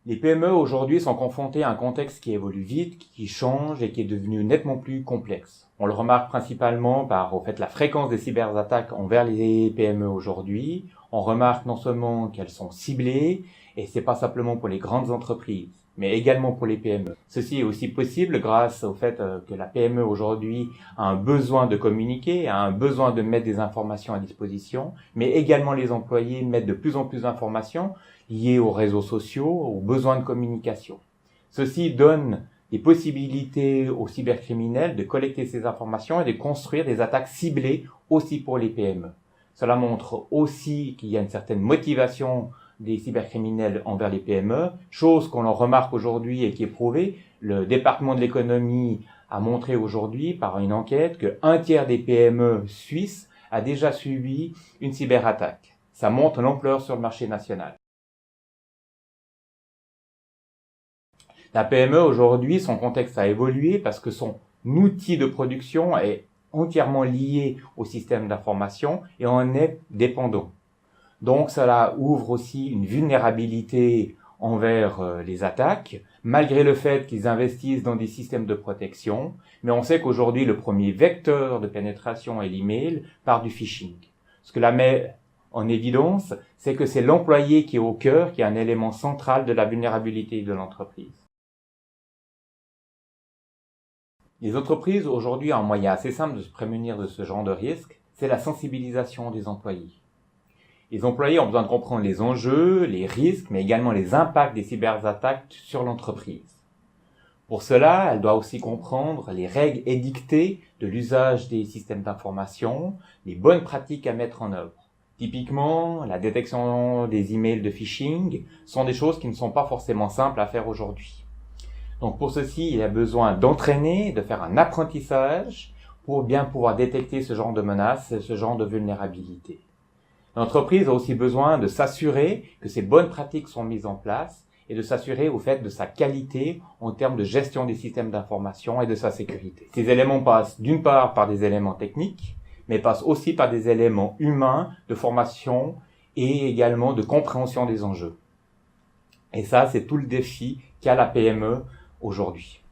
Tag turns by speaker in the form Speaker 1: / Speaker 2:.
Speaker 1: Les PME aujourd'hui sont confrontées à un contexte qui évolue vite, qui change et qui est devenu nettement plus complexe. On le remarque principalement par la fréquence des cyberattaques envers les PME aujourd'hui. On remarque non seulement qu'elles sont ciblées, et c'est pas simplement pour les grandes entreprises, mais également pour les PME. Ceci est aussi possible grâce au fait que la PME aujourd'hui a un besoin de communiquer, a un besoin de mettre des informations à disposition, mais également les employés mettent de plus en plus d'informations liées aux réseaux sociaux, aux besoins de communication. Ceci donne des possibilités aux cybercriminels de collecter ces informations et de construire des attaques ciblées aussi pour les PME. Cela montre aussi qu'il y a une certaine motivation des cybercriminels envers les PME, chose qu'on en remarque aujourd'hui et qui est prouvée. Le département de l'économie a montré aujourd'hui par une enquête que 1/3 des PME suisses a déjà subi une cyberattaque. Ça montre l'ampleur sur le marché national. La PME aujourd'hui, son contexte a évolué parce que son outil de production est entièrement lié au système d'information et en est dépendant. Donc cela ouvre aussi une vulnérabilité envers les attaques, malgré le fait qu'ils investissent dans des systèmes de protection. Mais on sait qu'aujourd'hui, le premier vecteur de pénétration est l'email par du phishing. Ce que la met en évidence, c'est que c'est l'employé qui est au cœur, qui est un élément central de la vulnérabilité de l'entreprise. Les entreprises aujourd'hui ont un moyen assez simple de se prémunir de ce genre de risque, c'est la sensibilisation des employés. Les employés ont besoin de comprendre les enjeux, les risques, mais également les impacts des cyberattaques sur l'entreprise. Pour cela, elle doit aussi comprendre les règles édictées de l'usage des systèmes d'information, les bonnes pratiques à mettre en œuvre. Typiquement, la détection des emails de phishing sont des choses qui ne sont pas forcément simples à faire aujourd'hui. Donc pour ceci, il y a besoin d'entraîner, de faire un apprentissage pour bien pouvoir détecter ce genre de menaces, ce genre de vulnérabilité. L'entreprise a aussi besoin de s'assurer que ces bonnes pratiques sont mises en place et de s'assurer au fait de sa qualité en termes de gestion des systèmes d'information et de sa sécurité. Ces éléments passent d'une part par des éléments techniques, mais passent aussi par des éléments humains de formation et également de compréhension des enjeux. Et ça, c'est tout le défi qu'a la PME aujourd'hui.